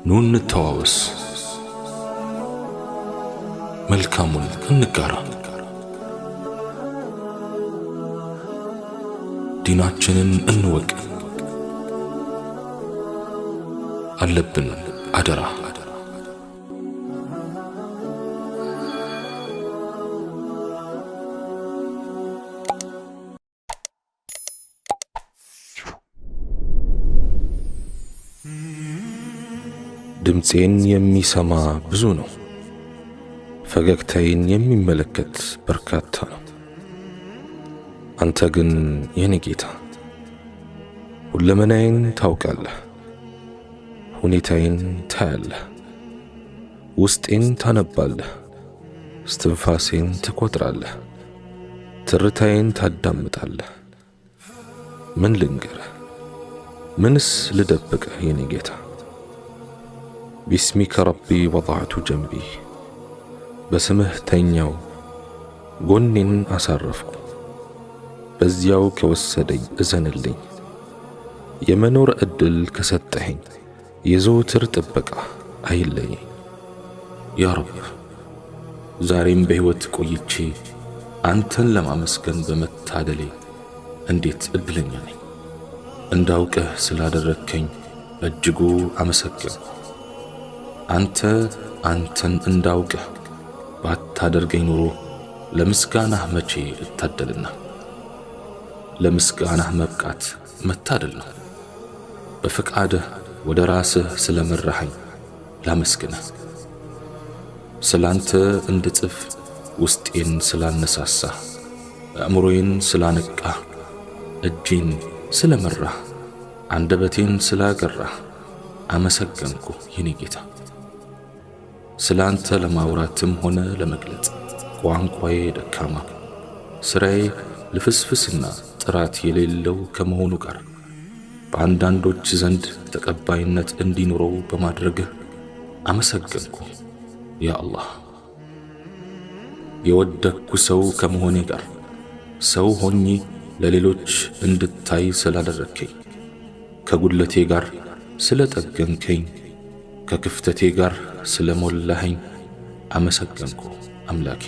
ኑ እንተዋወስ፣ መልካሙን እንጋራ፣ ዲናችንን እንወቅ። አለብን አደራ። ድምፄን የሚሰማ ብዙ ነው፣ ፈገግታዬን የሚመለከት በርካታ ነው። አንተ ግን የኔ ጌታ ሁለመናዬን ታውቃለህ፣ ሁኔታዬን ታያለህ፣ ውስጤን ታነባለህ፣ እስትንፋሴን ትቆጥራለህ፣ ትርታዬን ታዳምጣለህ። ምን ልንገርህ? ምንስ ልደብቅህ የኔ ጌታ? ቢስሚከ ረቢ ወضعቱ ጀንቢ፣ በስምህ ተኛው ጎኔን አሳረፍኩ። በዚያው ከወሰደኝ እዘንልኝ፣ የመኖር ዕድል ከሰጠኸኝ የዘውትር ጥበቃ አይለየኝ። ያ ረብ፣ ዛሬም በሕይወት ቆይቼ አንተን ለማመስገን በመታደሌ እንዴት ዕድለኛ ነኝ። እንዳውቅህ ስላደረግከኝ በእጅጉ አመሰግንኩ። አንተን እንዳውቅህ ባታደርገኝ ኑሮ ለምስጋናህ መቼ እታደልና። ለምስጋናህ መብቃት መታደል ነው። በፈቃድህ ወደ ራስህ ስለመራኸኝ ላመስግንህ። ስላንተ እንድጽፍ ውስጤን ስላነሳሳህ፣ አእምሮዬን ስላነቃህ፣ እጄን ስለመራህ፣ አንደበቴን ስላገራህ አመሰገንኩ የኔ ጌታ። ስላንተ ለማውራትም ሆነ ለመግለጽ ቋንቋዬ ደካማ፣ ስራዬ ልፍስፍስና ጥራት የሌለው ከመሆኑ ጋር በአንዳንዶች ዘንድ ተቀባይነት እንዲኖረው በማድረግህ አመሰገንኩ ያ አላህ። የወደቅኩ ሰው ከመሆኔ ጋር ሰው ሆኜ ለሌሎች እንድታይ ስላደረግከኝ፣ ከጉድለቴ ጋር ስለጠገንከኝ፣ ከክፍተቴ ጋር ስለሞላኸኝ አመሰገንኩ አምላኬ።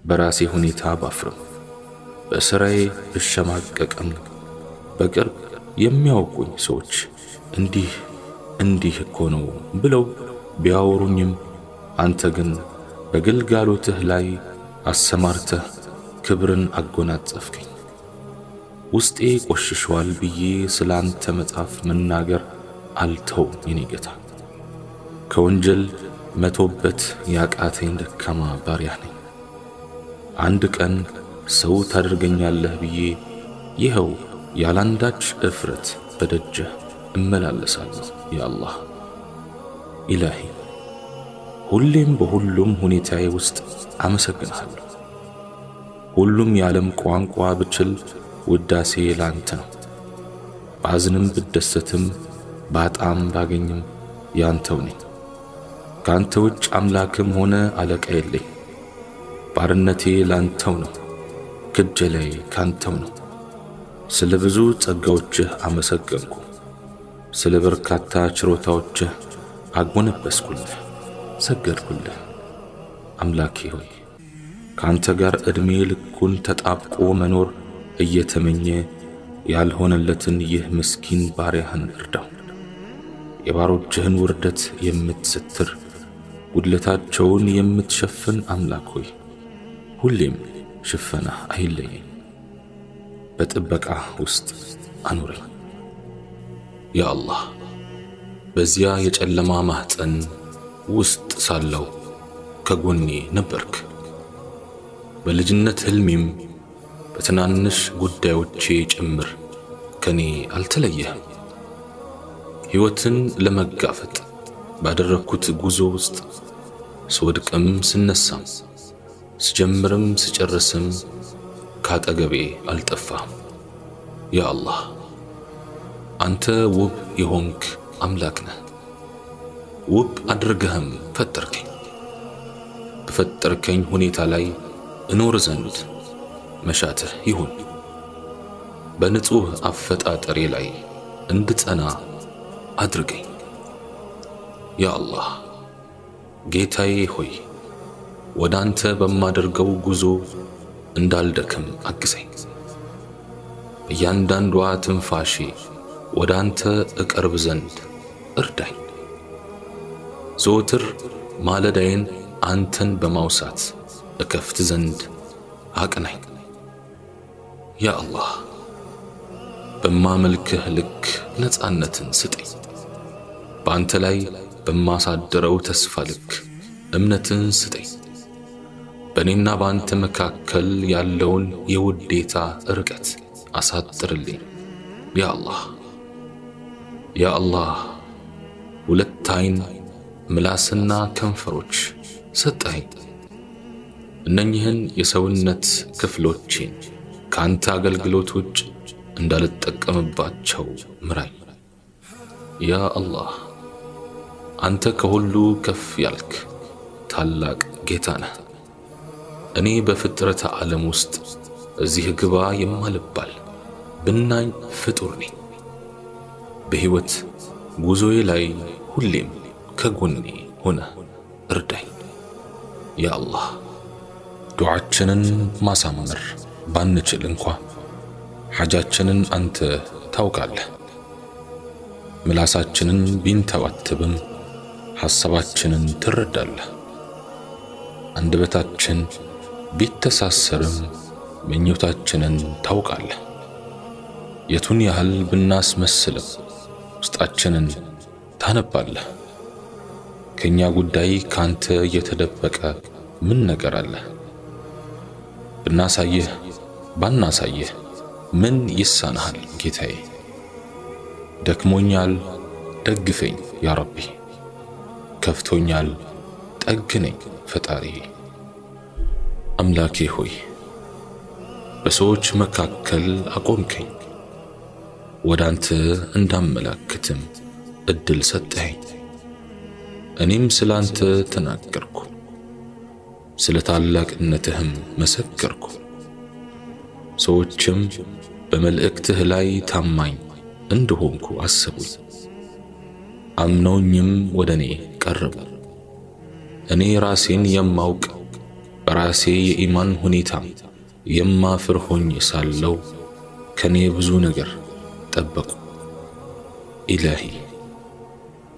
በራሴ ሁኔታ ባፍርም፣ በሥራዬ ብሸማቀቅም፣ በቅርብ የሚያውቁኝ ሰዎች እንዲህ እኮ ነው ብለው ቢያወሩኝም፣ አንተ ግን በግልጋሎትህ ላይ አሰማርተህ ክብርን አጎናጸፍከኝ። ውስጤ ቆሽሿል ብዬ ስላንተ መጽሐፍ መናገር አልተውም የኔ ጌታ። ከወንጀል መቶበት ያቃተኝ ደካማ ባሪያህ ነኝ። አንድ ቀን ሰው ታደርገኛለህ ብዬ ይኸው ያላንዳች እፍረት በደጅህ እመላለሳለሁ ያ አላህ። ኢላሂ፣ ሁሌም በሁሉም ሁኔታዬ ውስጥ አመሰግንሃለሁ። ሁሉም የዓለም ቋንቋ ብችል ውዳሴ ላንተ ነው። ባዝንም ብደሰትም ባጣም ባገኝም ያንተው ነኝ። ካንተ ውጭ አምላክም ሆነ አለቃ የለኝ። ባርነቴ ላንተው ነው፣ ክጀላይ ካንተው ነው። ስለ ብዙ ጸጋዎችህ አመሰገንኩ፣ ስለ በርካታ ችሮታዎችህ አጎነበስኩልህ፣ ሰገድኩልህ። አምላኬ ሆይ ካንተ ጋር ዕድሜ ልኩን ተጣብቆ መኖር እየተመኘ ያልሆነለትን ይህ ምስኪን ባሪያህን እርዳው። የባሮችህን ውርደት የምትስትር ጉድለታቸውን የምትሸፍን አምላክ ሆይ ሁሌም ሽፈናህ አይለየኝ፣ በጥበቃ ውስጥ አኑረኝ ያ አላህ። በዚያ የጨለማ ማህፀን ውስጥ ሳለው ከጎኔ ነበርክ። በልጅነት ህልሜም በትናንሽ ጉዳዮቼ ጭምር ከኔ አልተለየህም። ሕይወትን ለመጋፈጥ ባደረግኩት ጉዞ ውስጥ ስወድቅም ስነሳም ስጀምርም ስጨርስም ካጠገቤ አልጠፋህም ያ አላህ። አንተ ውብ የሆንክ አምላክ ነህ። ውብ አድርገህም ፈጠርከኝ። በፈጠርከኝ ሁኔታ ላይ እኖር ዘንድ መሻትህ ይሁን። በንጹህ አፈጣጠሬ ላይ እንድጸና አድርገኝ። ያ አላህ ጌታዬ ሆይ ወደ አንተ በማደርገው ጉዞ እንዳልደክም አግዘኝ። እያንዳንዷ ትንፋሼ ወደ አንተ እቀርብ ዘንድ እርዳኝ። ዘወትር ማለዳዬን አንተን በማውሳት እከፍት ዘንድ አቅናኝ። ያ አላህ በማመልክህ ልክ ነፃነትን ስጠኝ። በአንተ ላይ በማሳደረው ተስፋ ልክ እምነትን ስጠኝ። በእኔና በአንተ መካከል ያለውን የውዴታ ርቀት አሳጥርልኝ። ያ አላህ ያ አላህ ሁለት ዓይን ምላስና ከንፈሮች ሰጠኸኝ። እነኚህን የሰውነት ክፍሎቼን ከአንተ አገልግሎት ውጭ እንዳልጠቀምባቸው ምራኝ። ያ አላህ አንተ ከሁሉ ከፍ ያልክ ታላቅ ጌታ ነህ። እኔ በፍጥረተ ዓለም ውስጥ እዚህ ግባ የማልባል ብናኝ ፍጡር ነኝ። በሕይወት ጉዞዬ ላይ ሁሌም ከጎኔ ሆነህ እርዳኝ። ያ አላህ ዱዓችንን ማሳመር ባንችል እንኳ ሐጃችንን አንተ ታውቃለህ። ምላሳችንን ቢንተባተብም ሐሳባችንን ትረዳለህ። አንደበታችን ቢተሳሰርም ምኞታችንን ታውቃለህ። የቱን ያህል ብናስመስልም ውስጣችንን ታነባለህ። ከኛ ጉዳይ ካንተ የተደበቀ ምን ነገር አለ? ብናሳየህ ባናሳየህ ምን ይሳናሃል ጌታዬ? ደክሞኛል ደግፈኝ ያ ረቢ፣ ከፍቶኛል ጠግነኝ ፈጣሪ። አምላኬ ሆይ በሰዎች መካከል አቆምከኝ፣ ወደ አንተ እንዳመላክትም እድል ሰጠኸኝ። እኔም ስላንተ ተናገርኩ፣ ስለ ታላቅነትህም መሰከርኩ። ሰዎችም በመልእክትህ ላይ ታማኝ እንደሆንኩ አሰቡኝ፣ አምነውኝም ወደ እኔ ቀረቡ። እኔ ራሴን የማውቅ በራሴ የኢማን ሁኔታ የማፍር ሆኜ ሳለው ከኔ ብዙ ነገር ጠበቁ። ኢላሂ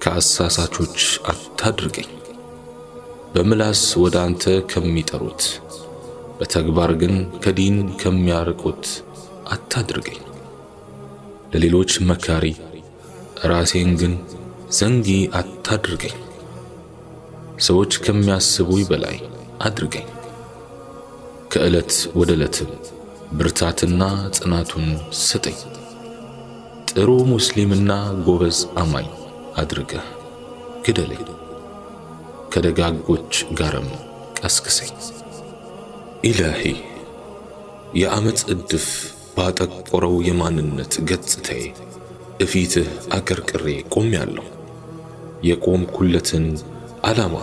ከአሳሳቾች አታድርገኝ። በምላስ ወደ አንተ ከሚጠሩት በተግባር ግን ከዲን ከሚያርቁት አታድርገኝ። ለሌሎች መካሪ ራሴን ግን ዘንጊ አታድርገኝ። ሰዎች ከሚያስቡኝ በላይ አድርገኝ። ከዕለት ወደ ዕለትም ብርታትና ጽናቱን ስጠኝ። ጥሩ ሙስሊምና ጎበዝ አማኝ አድርገህ ግደለኝ። ከደጋጎች ጋርም ቀስቅሰኝ። ኢላሂ የዓመፅ እድፍ ባጠቆረው የማንነት ገጽታዬ እፊትህ አቀርቅሬ ቆሜያለሁ። የቆምኩለትን ዓላማ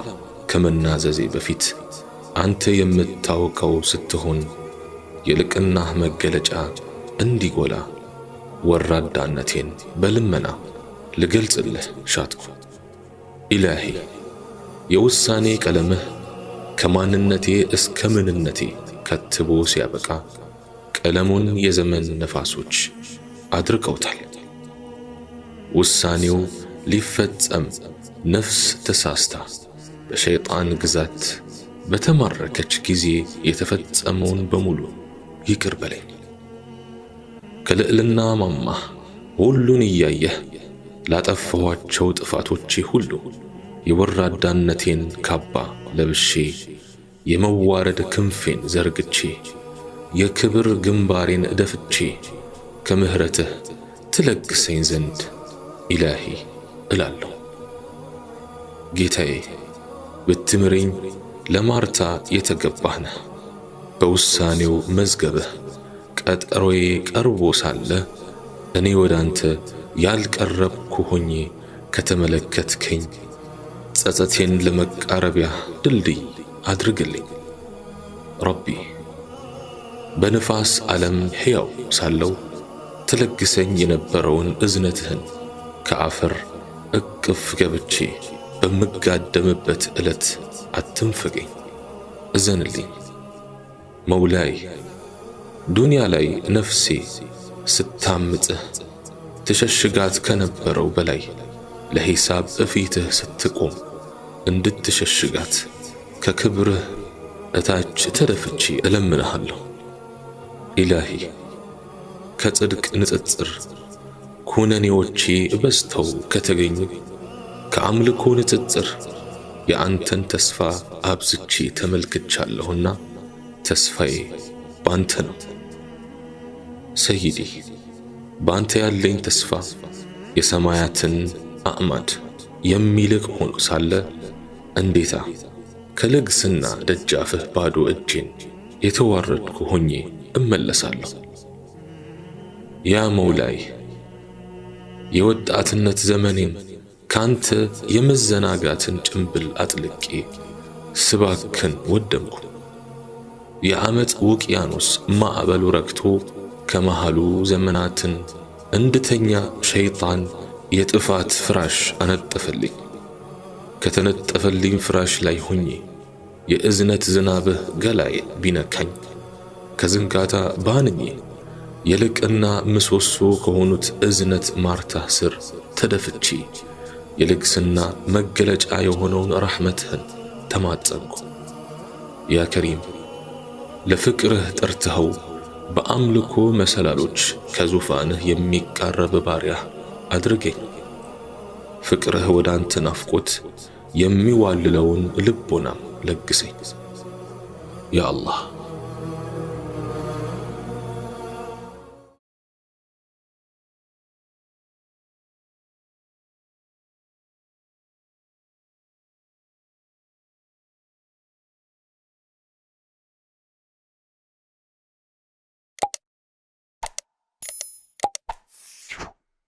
ከመናዘዜ በፊት አንተ የምታውቀው ስትሆን የልቅናህ መገለጫ እንዲጎላ ወራዳነቴን በልመና ልገልጽልህ ሻትኩ። ኢላሂ የውሳኔ ቀለምህ ከማንነቴ እስከ ምንነቴ ከትቦ ሲያበቃ ቀለሙን የዘመን ነፋሶች አድርቀውታል። ውሳኔው ሊፈጸም ነፍስ ተሳስታ በሸይጣን ግዛት በተማረከች ጊዜ የተፈጸመውን በሙሉ ይቅር በለኝ። ከልዕልና ማማህ ሁሉን እያየህ ላጠፋኋቸው ጥፋቶቼ ሁሉ የወራዳነቴን ካባ ለብሼ የመዋረድ ክንፌን ዘርግቼ የክብር ግንባሬን ደፍቼ ከምህረትህ ትለግሰኝ ዘንድ ኢላሂ እላለሁ። ጌታዬ ብትምረኝ ለማርታ የተገባህ ነህ። በውሳኔው መዝገብህ ቀጠሮዬ ቀርቦ ሳለ እኔ ወደ አንተ ያልቀረብኩ ሆኜ ከተመለከትከኝ ጸጸቴን ለመቃረቢያ ድልድይ አድርግልኝ። ረቢ በንፋስ ዓለም ሕያው ሳለው ትለግሰኝ የነበረውን እዝነትህን ከአፈር እቅፍ ገብቼ በምጋደምበት ዕለት አትንፈገኝ፣ እዘንልኝ። መውላይ ዱንያ ላይ ነፍሴ ስታምጥህ ትሸሽጋት ከነበረው በላይ ለሂሳብ እፊትህ ስትቆም እንድትሸሽጋት ከክብርህ እታች ተደፍቼ እለምንሃለሁ። ኢላሂ ከጽድቅ ንጽጽር ኩነኔዎቼ በዝተው ከተገኙ ከአምልኮ ንጽጽር የአንተን ተስፋ አብዝቼ ተመልክቻለሁና ተስፋዬ ባንተ ነው። ሰይዲ ባንተ ያለኝ ተስፋ የሰማያትን አዕማድ የሚልቅ ሆኖ ሳለ እንዴታ ከልግስና ደጃፍህ ባዶ እጄን የተዋረድኩ ሆኜ እመለሳለሁ። ያ መውላይ የወጣትነት ዘመኔን ካንተ የመዘናጋትን ጭንብል አጥልቄ ስባክን ወደምኩ። የዓመፅ ውቅያኖስ ማዕበሉ ረግቶ ከመሃሉ ዘመናትን እንድተኛ ሸይጣን የጥፋት ፍራሽ አነጠፈልኝ። ከተነጠፈልኝ ፍራሽ ላይ ሆኜ የእዝነት ዝናብህ ገላይ ቢነካኝ ከዝንጋታ ባንኜ የልቅና ምሰሶ ከሆኑት እዝነት ማርታህ ስር ተደፍቼ የልግስና መገለጫ የሆነውን ረሕመትህን ተማጸንኩ። ያ ከሪም ለፍቅርህ ጠርተኸው በአምልኮ መሰላሎች ከዙፋንህ የሚቃረብ ባሪያህ አድርገኝ። ፍቅርህ ወደ አንተ ናፍቆት የሚዋልለውን ልቦናም ለግሰኝ። ያ አላህ